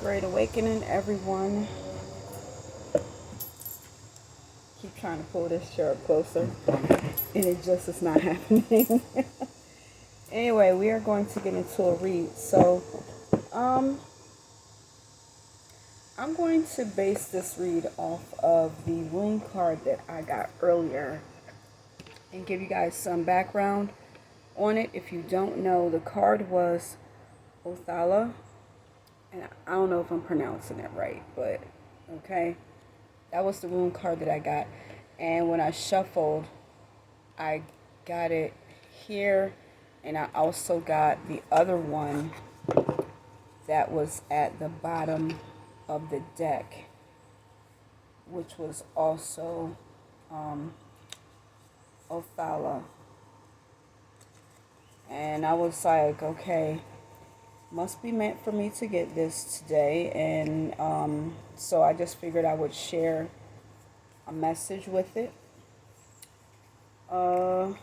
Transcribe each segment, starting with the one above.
Great awakening, everyone. Keep trying to pull this chair up closer, and it just is not happening. Anyway, we are going to get into a read. So, I'm going to base this read off of the rune card that I got earlier and give you guys some background on it. If you don't know, the card was OTHALA, and I don't know if I'm pronouncing it right, but okay. That was the rune card that I got. And when I shuffled, I got it here. And I also got the other one that was at the bottom of the deck, which was also OTHALA. And I was like, okay, must be meant for me to get this today. And so I just figured I would share a message with it. There's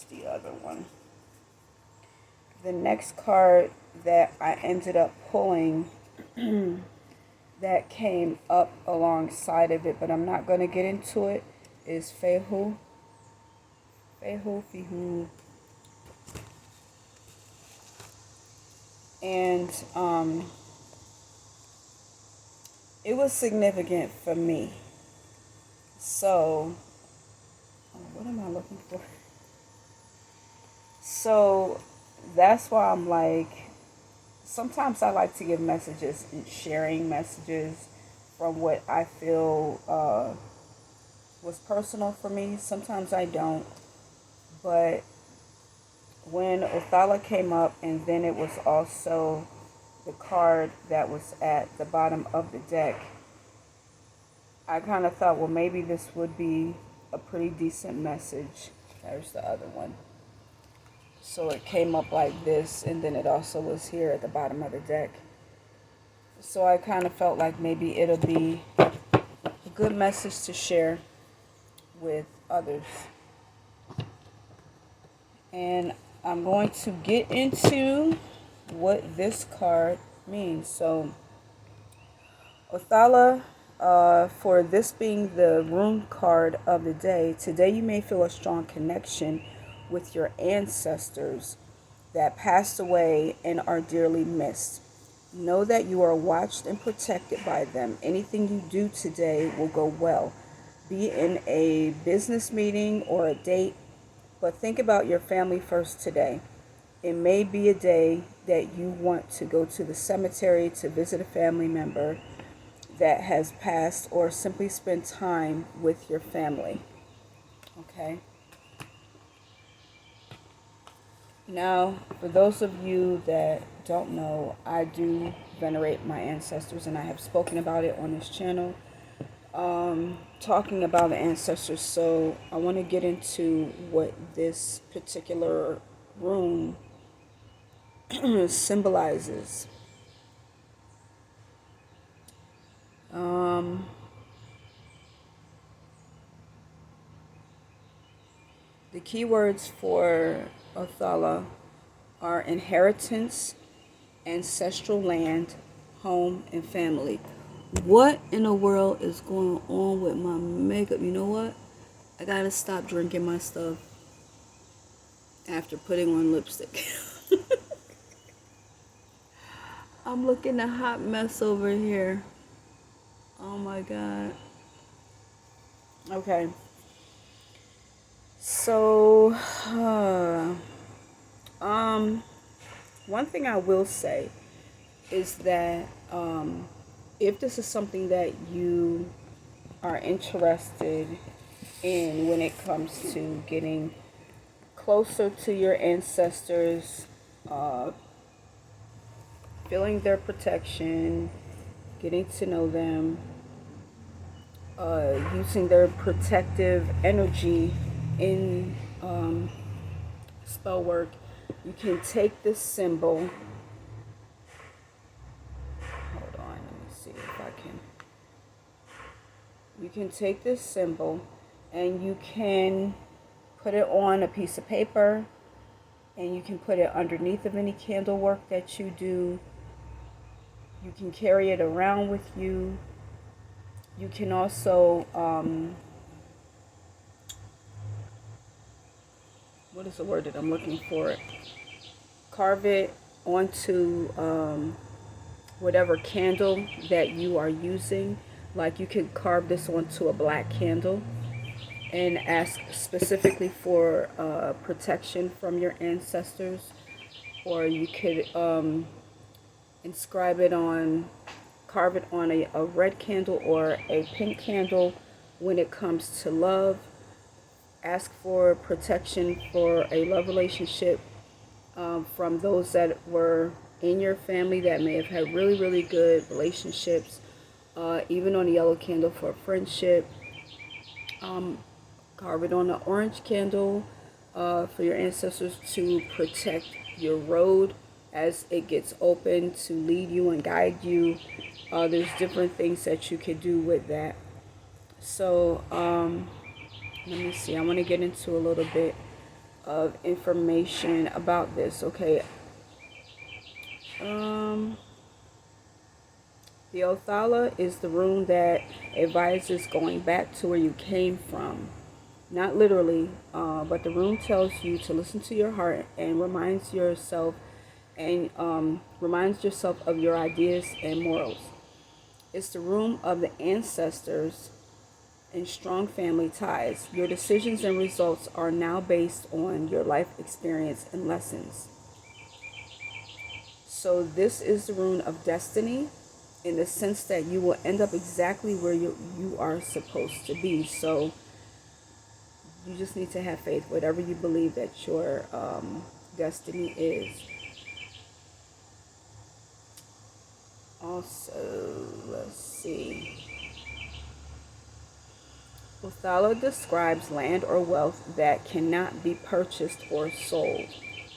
the other one. The next card that I ended up pulling that came up alongside of it, but I'm not going to get into it, is Fihu. And it was significant for me. So, what am I looking for? So, that's why I'm like, sometimes I like to give messages and sharing messages from what I feel was personal for me. Sometimes I don't. But when OTHALA came up, and then it was also the card that was at the bottom of the deck, I kind of thought, well, maybe this would be a pretty decent message. There's the other one. So it came up like this, and then it also was here at the bottom of the deck. So I kind of felt like maybe it'll be a good message to share with others. And I'm going to get into what this card means. So, OTHALA, for this being the rune card of the day, today you may feel a strong connection with your ancestors that passed away and are dearly missed. Know that you are watched and protected by them. Anything you do today will go well. Be in a business meeting or a date, but think about your family first today. It may be a day that you want to go to the cemetery to visit a family member that has passed, or simply spend time with your family. Okay? Now, for those of you that don't know, I do venerate my ancestors, and I have spoken about it on this channel, talking about the ancestors. So I want to get into what this particular rune symbolizes. The keywords for OTHALA are inheritance, ancestral land, home, and family. What in the world is going on with my makeup? You know what? I gotta stop drinking my stuff after putting on lipstick. I'm looking a hot mess over here. Oh my god. Okay. So, one thing I will say is that if this is something that you are interested in when it comes to getting closer to your ancestors, feeling their protection, getting to know them, using their protective energy in spell work, you can take this symbol. Hold on, let me see if I can. You can take this symbol and you can put it on a piece of paper, and you can put it underneath of any candle work that you do. You can carry it around with you. You can also, what is the word that I'm looking for? Carve it onto whatever candle that you are using. Like you could carve this onto a black candle and ask specifically for protection from your ancestors. Or you could inscribe it on, carve it on a red candle or a pink candle when it comes to love. Ask for protection for a love relationship from those that were in your family that may have had really, really good relationships. Even on a yellow candle for friendship. Carve it on an orange candle for your ancestors to protect your road as it gets open, to lead you and guide you. There's different things that you could do with that. So let me see. I want to get into a little bit of information about this. Okay. The OTHALA is the rune that advises going back to where you came from. Not literally, but the rune tells you to listen to your heart and reminds yourself of your ideas and morals. It's the rune of the ancestors and strong family ties. Your decisions and results are now based on your life experience and lessons. So this is the rune of destiny, in the sense that you will end up exactly where you are supposed to be. So you just need to have faith, whatever you believe that your destiny is. Also, let's see. OTHALA describes land or wealth that cannot be purchased or sold.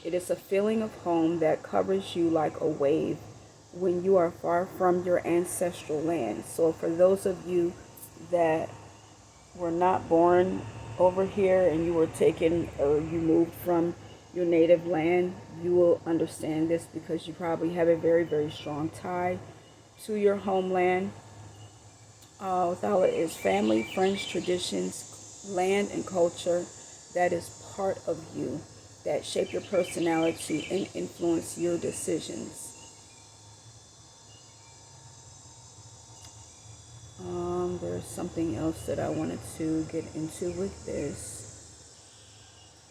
It is a feeling of home that covers you like a wave when you are far from your ancestral land. So for those of you that were not born over here and you were taken or you moved from your native land, you will understand this because you probably have a very, very strong tie to your homeland. OTHALA is family, friends, traditions, land, and culture that is part of you, that shape your personality and influence your decisions. There's something else that I wanted to get into with this.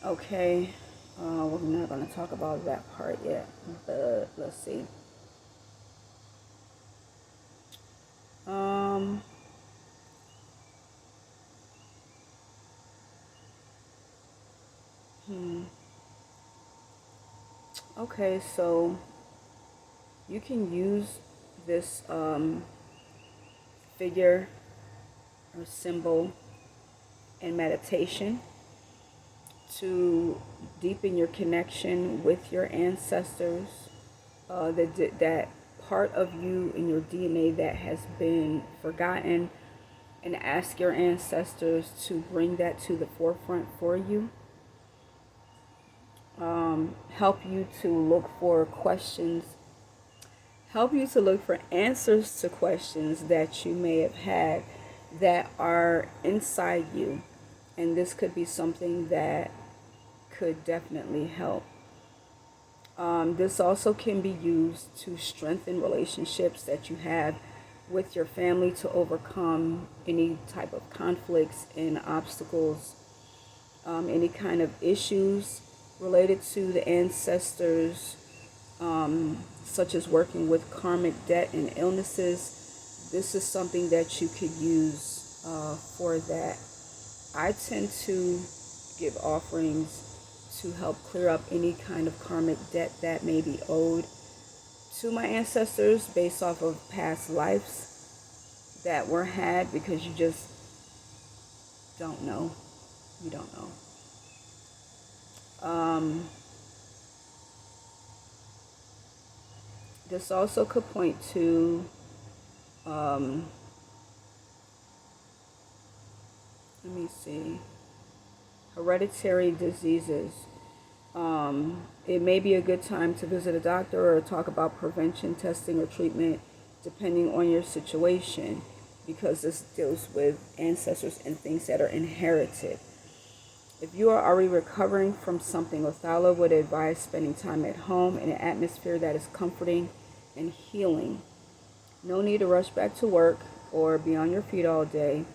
Okay, we're not going to talk about that part yet, but let's see. Okay, so you can use this figure or symbol in meditation to deepen your connection with your ancestors, that part of you in your DNA that has been forgotten, and ask your ancestors to bring that to the forefront for you. Help you to look for questions, help you to look for answers to questions that you may have had that are inside you. And this could be something that could definitely help. This also can be used to strengthen relationships that you have with your family, to overcome any type of conflicts and obstacles, any kind of issues related to the ancestors, such as working with karmic debt and illnesses. This is something that you could use for that. I tend to give offerings to help clear up any kind of karmic debt that may be owed to my ancestors based off of past lives that were had, because you just don't know. You don't know. This also could point to let me see, hereditary diseases. It may be a good time to visit a doctor or talk about prevention, testing, or treatment depending on your situation, because this deals with ancestors and things that are inherited. If you are already recovering from something, Othala would advise spending time at home in an atmosphere that is comforting and healing. No need to rush back to work or be on your feet all day.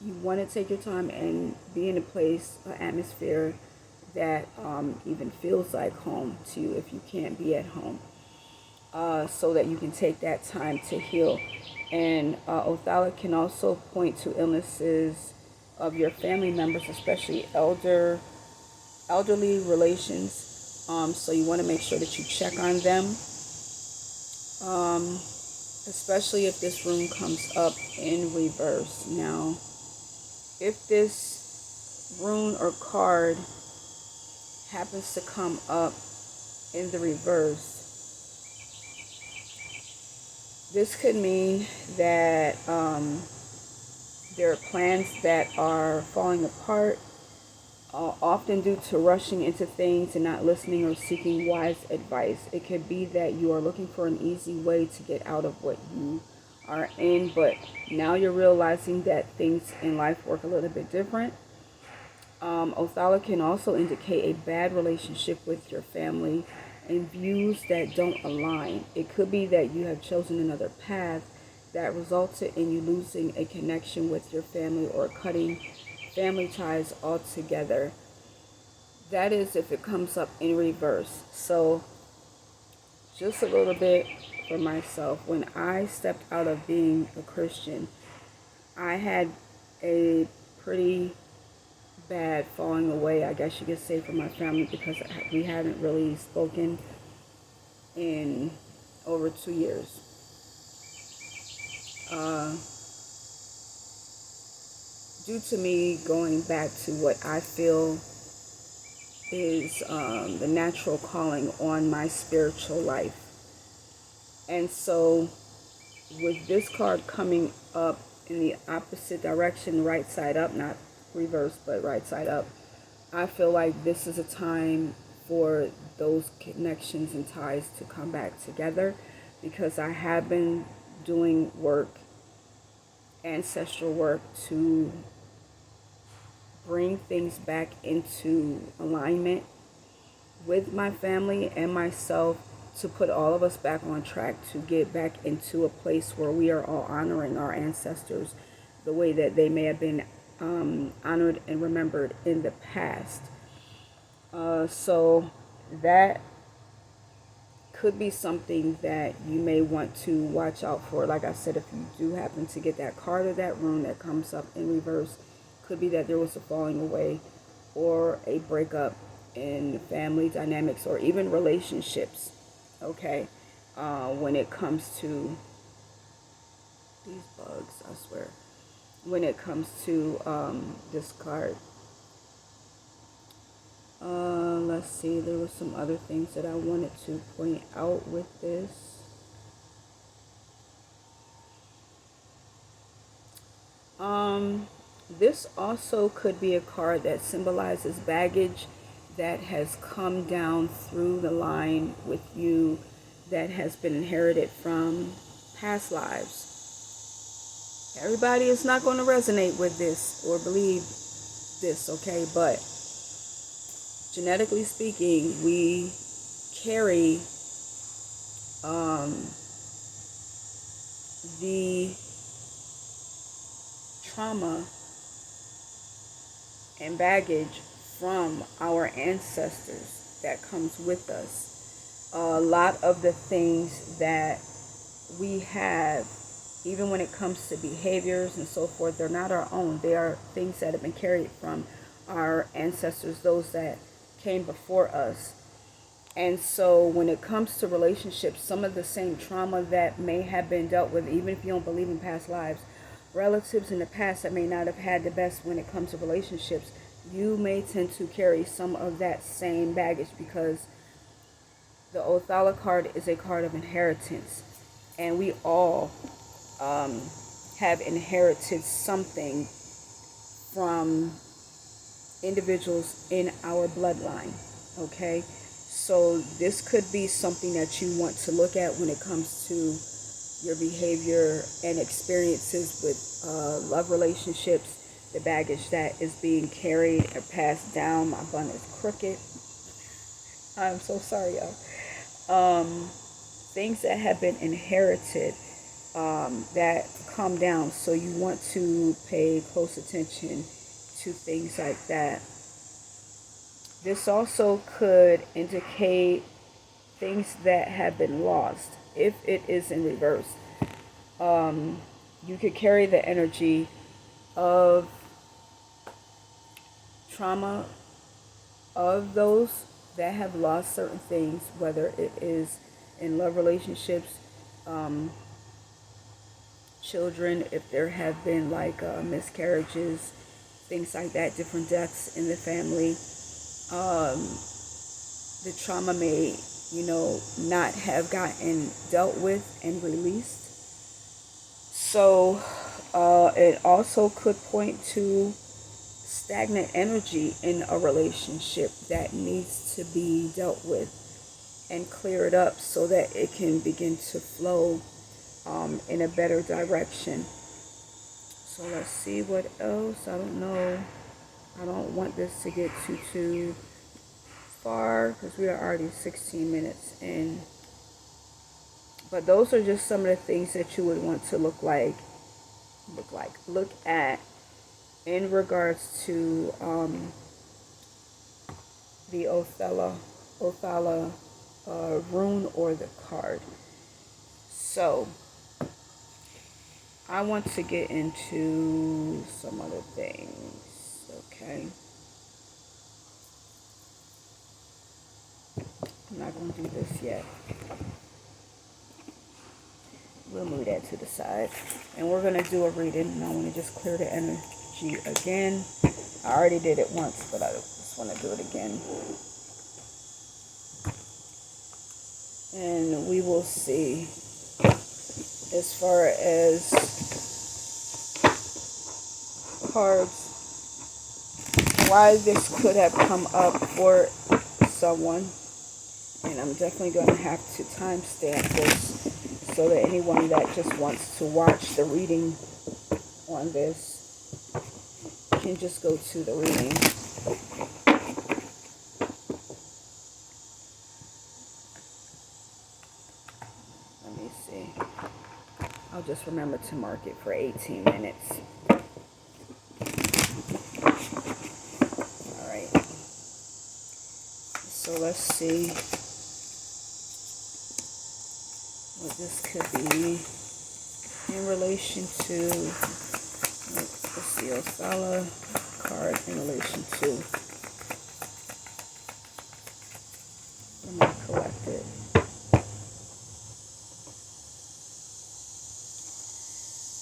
You want to take your time and be in a place, an atmosphere that even feels like home to you if you can't be at home, so that you can take that time to heal. And Othala can also point to illnesses of your family members, especially elderly relations. So you want to make sure that you check on them, especially if this rune comes up in reverse. Now, if this rune or card happens to come up in the reverse, this could mean that there are plans that are falling apart, often due to rushing into things and not listening or seeking wise advice. It could be that you are looking for an easy way to get out of what you are in, but now you're realizing that things in life work a little bit different. Othala can also indicate a bad relationship with your family and views that don't align. It could be that you have chosen another path that resulted in you losing a connection with your family or cutting family ties altogether. That is if it comes up in reverse. So just a little bit for myself. When I stepped out of being a Christian, I had a pretty bad falling away, I guess you could say, from my family, because we hadn't really spoken in over 2 years. Due to me going back to what I feel is the natural calling on my spiritual life. And so with this card coming up in the opposite direction, right side up, not reverse, but right side up, I feel like this is a time for those connections and ties to come back together, because I have been doing work, ancestral work, to bring things back into alignment with my family and myself, to put all of us back on track, to get back into a place where we are all honoring our ancestors the way that they may have been honored and remembered in the past. So that could be something that you may want to watch out for. Like I said, if you do happen to get that card or that rune that comes up in reverse, could be that there was a falling away or a breakup in family dynamics or even relationships. Okay, when it comes to these bugs, I swear, when it comes to this card. Let's see, there were some other things that I wanted to point out with this. This also could be a card that symbolizes baggage that has come down through the line with you, that has been inherited from past lives. Everybody is not going to resonate with this or believe this, okay? But genetically speaking, we carry the trauma and baggage from our ancestors that comes with us. A lot of the things that we have, even when it comes to behaviors and so forth, they're not our own. They are things that have been carried from our ancestors, those that came before us. And so when it comes to relationships, some of the same trauma that may have been dealt with, even if you don't believe in past lives, relatives in the past that may not have had the best when it comes to relationships, you may tend to carry some of that same baggage, because the Othala card is a card of inheritance, and we all have inherited something from individuals in our bloodline. Okay, so this could be something that you want to look at when it comes to your behavior and experiences with love relationships, the baggage that is being carried or passed down. My bun is crooked. I'm so sorry, y'all. Things that have been inherited that come down. So you want to pay close attention to things like that. This also could indicate things that have been lost if it is in reverse. You could carry the energy of trauma of those that have lost certain things, whether it is in love relationships, children, if there have been like miscarriages, things like that, different deaths in the family. The trauma may, not have gotten dealt with and released. So it also could point to stagnant energy in a relationship that needs to be dealt with and cleared up so that it can begin to flow in a better direction. So let's see what else. I don't know. I don't want this to get too far because we are already 16 minutes in. But those are just some of the things that you would want to look at in regards to the OTHALA rune or the card. So I want to get into some other things, okay? I'm not going to do this yet. We'll move that to the side. And we're going to do a reading. And I want to just clear the energy again. I already did it once, but I just want to do it again. And we will see as far as cards, why this could have come up for someone. And I'm definitely going to have to timestamp this so that anyone that just wants to watch the reading on this can just go to the reading. Let me see. I'll just remember to mark it for 18 minutes. All right. So let's see what this could be in relation to, let's see, OTHALA card in relation to. Let me collect it.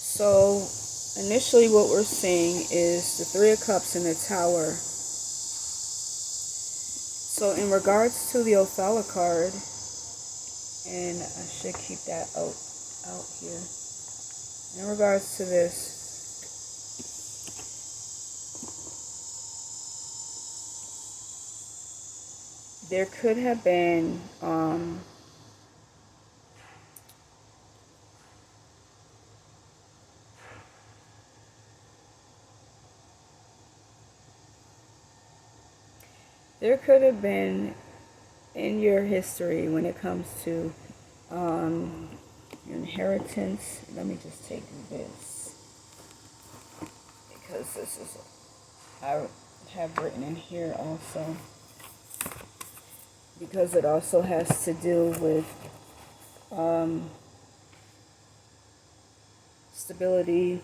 So initially what we're seeing is the Three of Cups and the Tower. So in regards to the OTHALA card, and I should keep that out here. In regards to this, there could have been in your history when it comes to your inheritance. Let me just take this because this is, I have written in here also, because it also has to do with stability,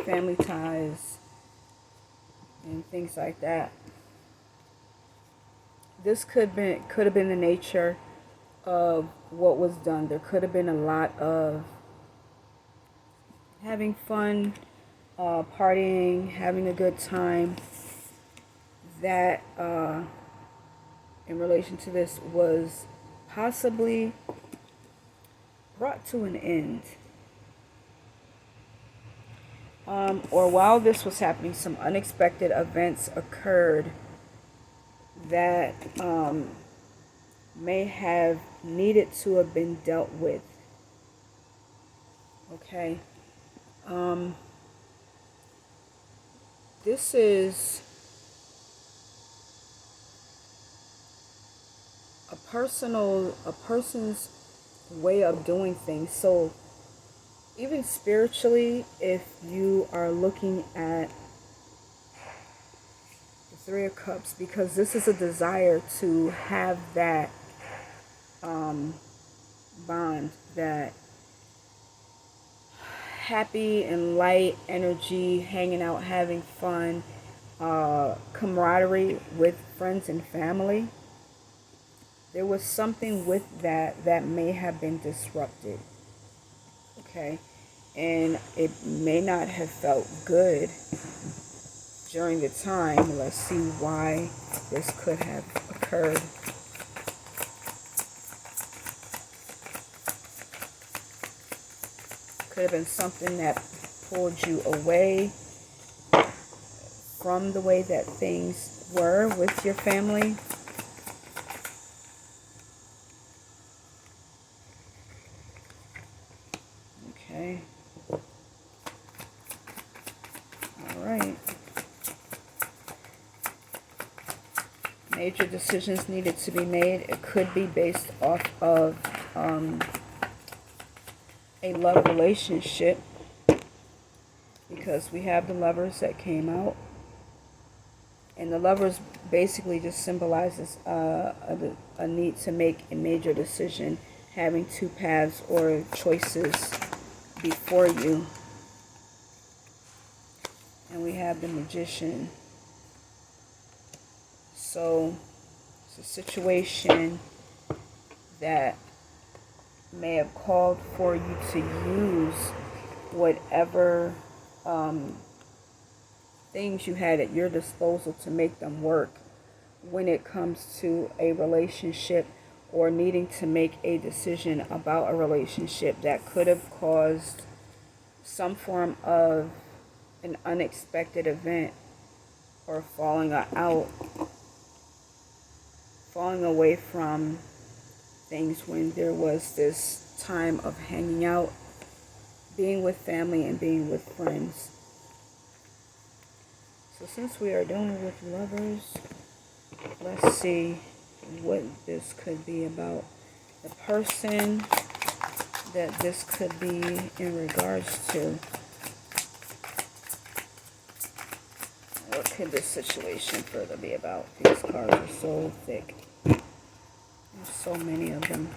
family ties, and things like that. This could have been the nature of what was done. There could have been a lot of having fun, partying, having a good time. That in relation to this was possibly brought to an end. Or while this was happening, some unexpected events occurred that may have needed to have been dealt with Okay. This is a person's way of doing things. So even spiritually, if you are looking at the Three of Cups, because this is a desire to have that bond, that happy and light energy, hanging out, having fun, camaraderie with friends and family. There was something with that that may have been disrupted. Okay. And it may not have felt good during the time. Let's see why this could have occurred. Could have been something that pulled you away from the way that things were with your family. Okay. All right. Major decisions needed to be made. It could be based off of a love relationship, because we have the Lovers that came out, and the Lovers basically just symbolizes a need to make a major decision, having two paths or choices before you. And we have the Magician. So it's a situation that may have called for you to use whatever things you had at your disposal to make them work when it comes to a relationship, or needing to make a decision about a relationship that could have caused some form of an unexpected event, or falling away from things when there was this time of hanging out, being with family and being with friends. So since we are dealing with Lovers, let's see what this could be about. The person that this could be in regards to. What could this situation further be about? These cards are so thick. There's so many of them.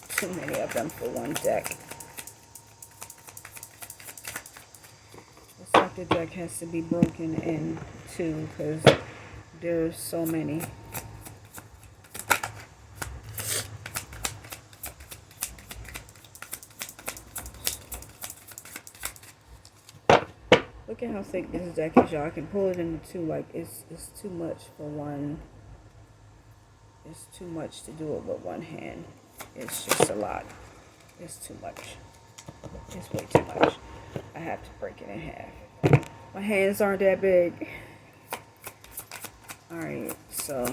Too many of them for one deck. Looks like the deck has to be broken in two, because there's so many. Look at how thick this deck is, y'all. I can pull it into two. Like, it's too much for one. It's too much to do it with one hand. It's just a lot. It's too much. It's way too much. I have to break it in half. My hands aren't that big. Alright, so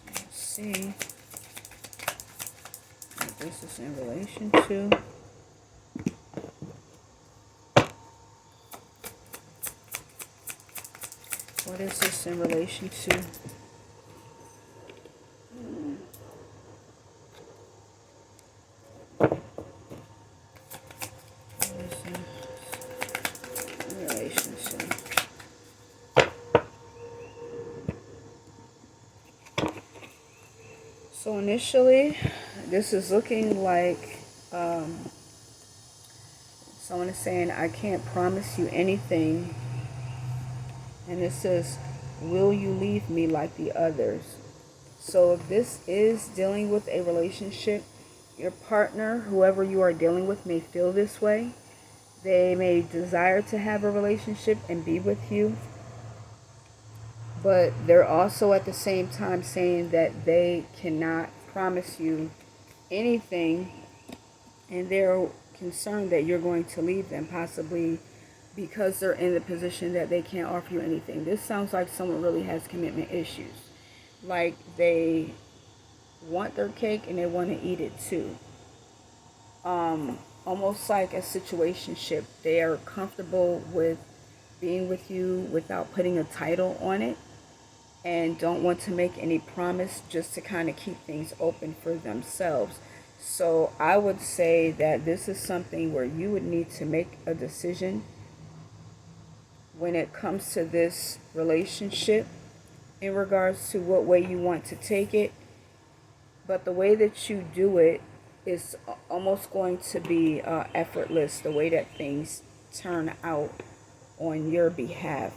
let's see what this is in relation to. What is this in relation to? So initially, this is looking like someone is saying, I can't promise you anything. And it says, will you leave me like the others? So if this is dealing with a relationship, your partner, whoever you are dealing with, may feel this way. They may desire to have a relationship and be with you, but they're also at the same time saying that they cannot promise you anything, and they're concerned that you're going to leave them, possibly because they're in the position that they can't offer you anything. This sounds like someone really has commitment issues. Like they want their cake and they want to eat it too. Almost like a situationship. They are comfortable with being with you without putting a title on it, and don't want to make any promise, just to kind of keep things open for themselves. So I would say that this is something where you would need to make a decision when it comes to this relationship in regards to what way you want to take it. But the way that you do it is almost going to be effortless, the way that things turn out on your behalf.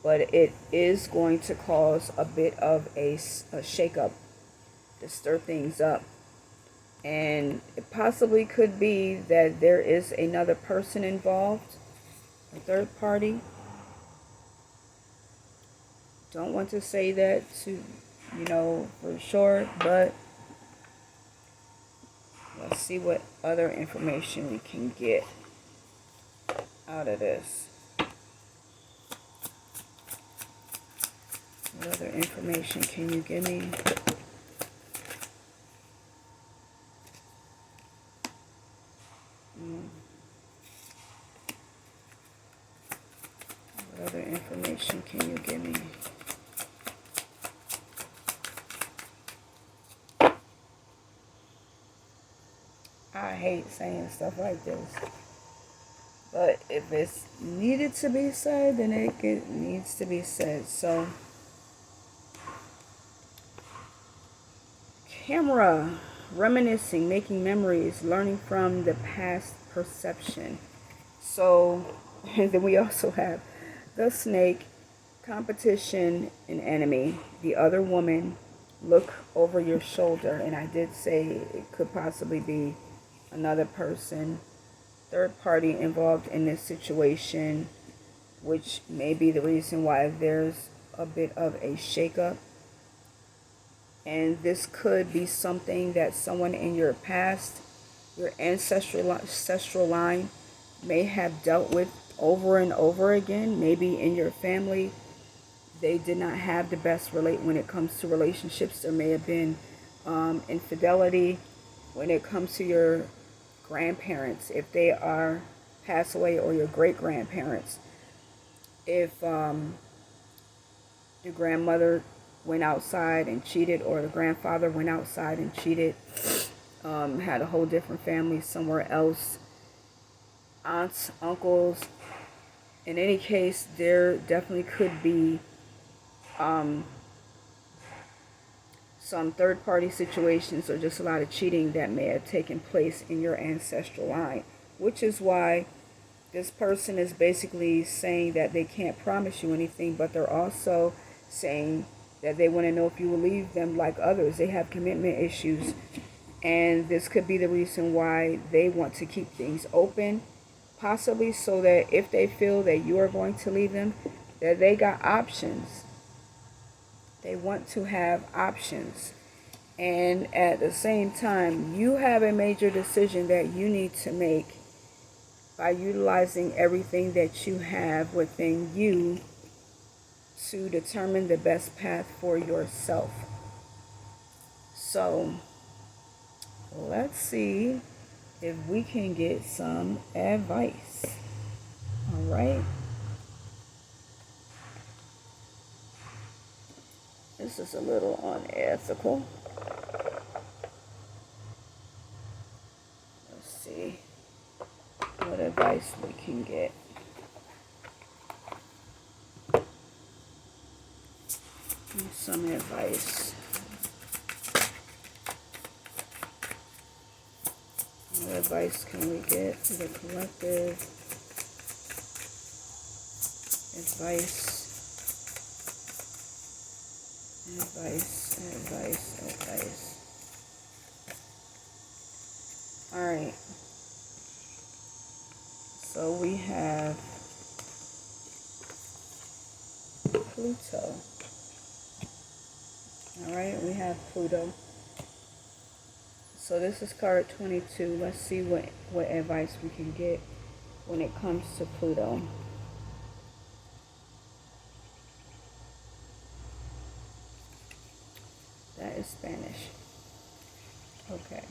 But it is going to cause a bit of a shake-up, to stir things up. And it possibly could be that there is another person involved, a third party. Don't want to say that to, for sure, but let's see what other information we can get out of this. What other information can you give me? What other information can you give me? I hate saying stuff like this, but if it's needed to be said, then it needs to be said. So, camera, reminiscing, making memories, learning from the past perception. So, and then we also have the snake, competition, and enemy, the other woman, look over your shoulder. And I did say it could possibly be another person, third party involved in this situation, which may be the reason why there's a bit of a shakeup. And this could be something that someone in your past, your ancestral line, may have dealt with over and over again. Maybe in your family, they did not have the best when it comes to relationships. There may have been infidelity when it comes to your grandparents, if they are passed away, or your great grandparents. If your grandmother went outside and cheated, or the grandfather went outside and cheated, had a whole different family somewhere else, aunts, uncles. In any case, there definitely could be some third-party situations, or just a lot of cheating that may have taken place in your ancestral line, which is why this person is basically saying that they can't promise you anything, but they're also saying that they want to know if you will leave them like others. They have commitment issues, and this could be the reason why they want to keep things open, possibly so that if they feel that you are going to leave them, that they got options. They want to have options. And at the same time, you have a major decision that you need to make by utilizing everything that you have within you to determine the best path for yourself. So, let's see if we can get some advice. All right. This is a little unethical. Let's see what advice we can get. Some advice. What advice can we get to the collective? Advice. All right. So we have Pluto. All right, we have Pluto. So this is card 22. Let's see what advice we can get when it comes to Pluto. That is Spanish. Okay.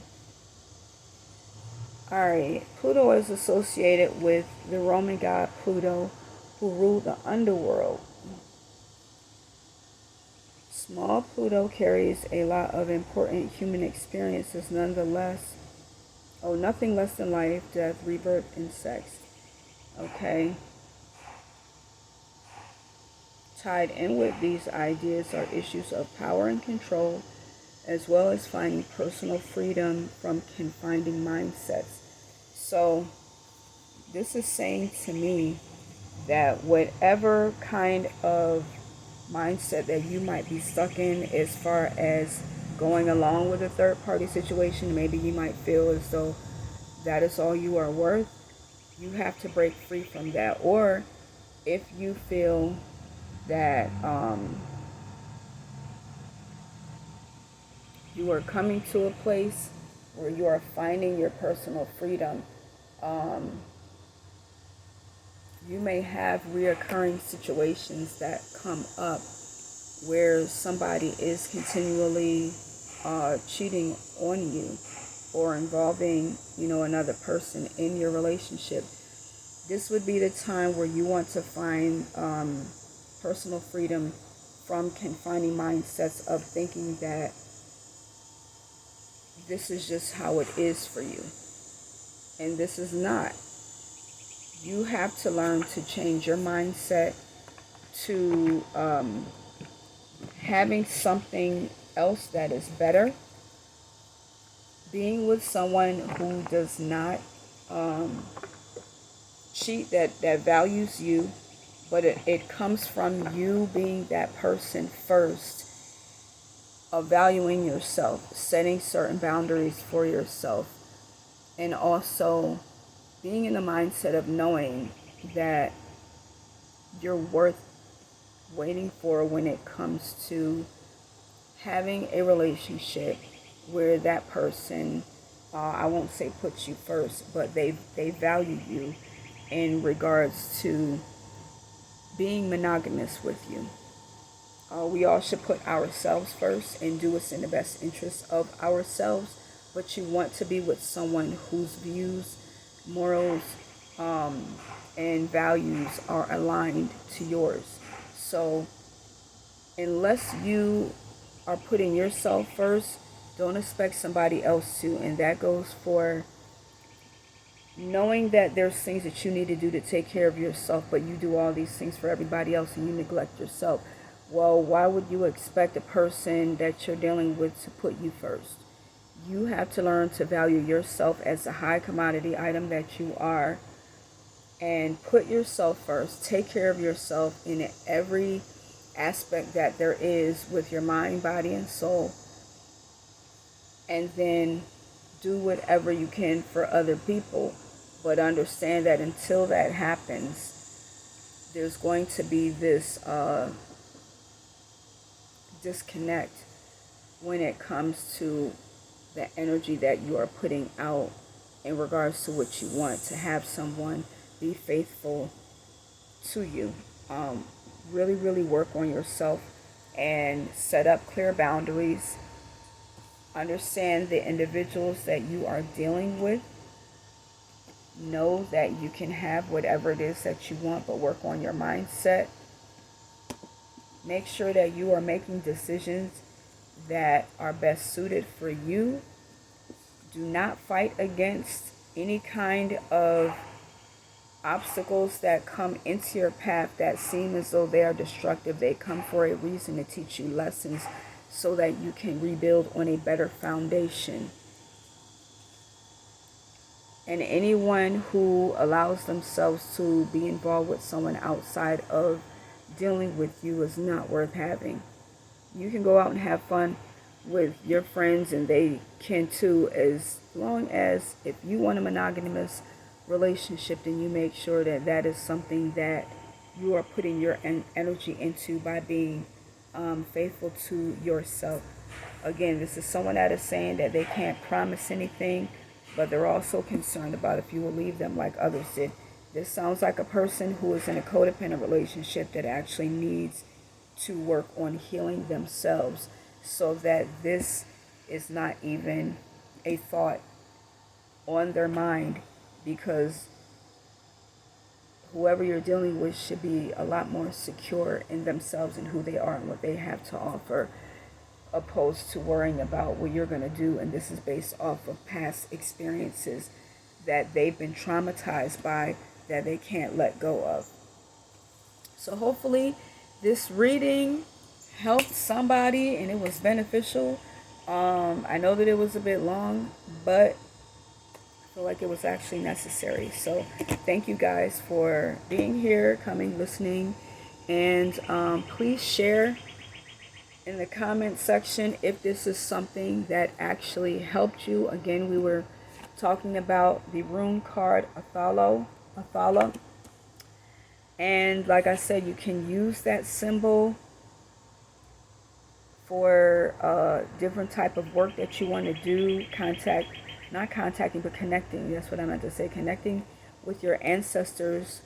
Alright. Pluto is associated with the Roman god Pluto, who ruled the underworld. Small Pluto carries a lot of important human experiences, nonetheless. Oh, nothing less than life, death, rebirth, and sex. Okay. Tied in with these ideas are issues of power and control, as well as finding personal freedom from confining mindsets. So, this is saying to me that whatever kind of mindset that you might be stuck in as far as going along with a third party situation, maybe you might feel as though that is all you are worth. You have to break free from that. Or if you feel that you are coming to a place where you are finding your personal freedom, you may have reoccurring situations that come up where somebody is continually cheating on you or involving, another person in your relationship. This would be the time where you want to find personal freedom from confining mindsets of thinking that this is just how it is for you. And this is not. You have to learn to change your mindset to having something else that is better. Being with someone who does not cheat, that values you, but it comes from you being that person first, of valuing yourself, setting certain boundaries for yourself, and also being in the mindset of knowing that you're worth waiting for when it comes to having a relationship where that person, I won't say puts you first, but they value you in regards to being monogamous with you. We all should put ourselves first and do what's in the best interest of ourselves, but you want to be with someone whose views, morals, and values are aligned to yours. So unless you are putting yourself first, don't expect somebody else to. And that goes for knowing that there's things that you need to do to take care of yourself, but you do all these things for everybody else and you neglect yourself. Well, why would you expect a person that you're dealing with to put you first? You have to learn to value yourself as a high commodity item that you are, and put yourself first. Take care of yourself in every aspect that there is with your mind, body, and soul. And then do whatever you can for other people. But understand that until that happens, there's going to be this disconnect when it comes to the energy that you are putting out in regards to what you want to have someone be faithful to you. Really, really work on yourself and set up clear boundaries. Understand the individuals that you are dealing with. Know that you can have whatever it is that you want, but work on your mindset. Make sure that you are making decisions that are best suited for you. Do not fight against any kind of obstacles that come into your path that seem as though they are destructive. They come for a reason, to teach you lessons so that you can rebuild on a better foundation. And anyone who allows themselves to be involved with someone outside of dealing with you is not worth having. You can go out and have fun with your friends, and they can too, as long as if you want a monogamous relationship, then you make sure that that is something that you are putting your energy into by being faithful to yourself. Again, this is someone that is saying that they can't promise anything, but they're also concerned about if you will leave them like others did. This sounds like a person who is in a codependent relationship that actually needs to work on healing themselves, so that this is not even a thought on their mind, because whoever you're dealing with should be a lot more secure in themselves and who they are and what they have to offer, opposed to worrying about what you're going to do. And this is based off of past experiences that they've been traumatized by, that they can't let go of. So hopefully this reading helped somebody and it was beneficial. I know that it was a bit long, but I feel like it was actually necessary. So thank you guys for being here, coming, listening, and please share in the comment section if this is something that actually helped you. Again, we were talking about the rune card OTHALA, and like I said, you can use that symbol for different type of work that you want to do. Not contacting, but connecting. That's what I meant to say. Connecting with your ancestors,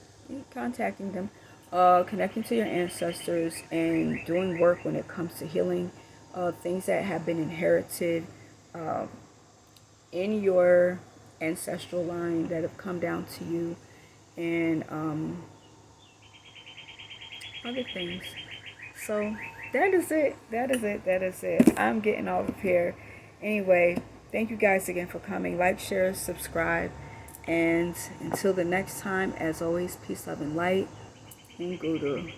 contacting them, connecting to your ancestors, and doing work when it comes to healing things that have been inherited in your ancestral line, that have come down to you, and other things. So that is it. I'm getting off of here. Anyway, thank you guys again for coming. Like, share, subscribe. And until the next time, as always, peace, love, and light. And Guru.